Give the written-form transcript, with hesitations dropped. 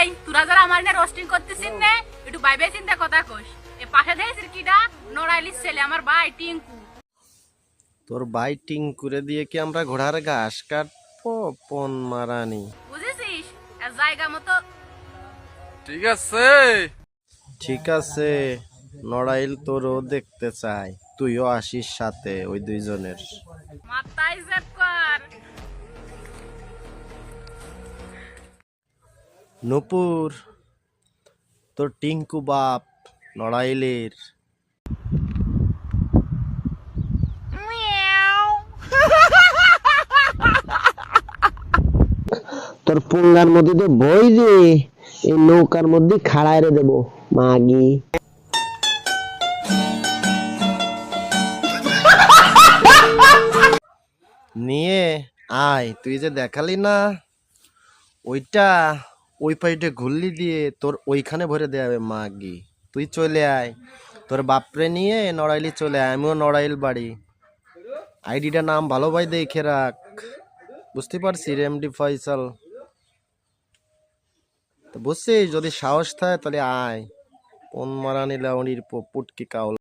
এই তোরা যারা আমার না রোস্টিং করতেছিস না একটু ভাইবে চিন্তা কথা কইস এ পাশে দেখছিস কিডা নড়াইলির ছেলে আমার ভাই টিঙ্কু। তোর ভাই টিঙ্কুরে দিয়ে কি আমরা ঘোড়ার ঘাস কাটবো পন মারানি? বুঝেছিস আর জায়গা মতো ঠিক আছে। ঠিক আছে, নড়াইল তোরও দেখতে চাই, তুইও আসিস সাথে ওই দুইজনের। মাথায় জেদ কর। নূপুর, তোর টিঙ্কু বাপ নড়াইলের। তোর পুঙ্গার মধ্যে তো বই যে এই নৌকার মধ্যে খাড়ায় রে দেবো মাগি। নিয়ে আয়, তুই যে দেখালি না ওইটা, ওই পাইটে ঘুরলি দিয়ে তোর ওইখানে ভরে দেবে মাগি। তুই চলে আয়, তোর বাপরে নিয়ে নড়াইলি চলে আয়, আমিও নড়াইল বাড়ি। আইডিটা নাম ভালো ভাই দেখে রাখ, বুঝতে পারছিস? এমডি ফয়সাল। তো বুঝছিস, যদি সাহস থাকে তাহলে আয়, পন মারানি লাউনির পুটকি কাউল।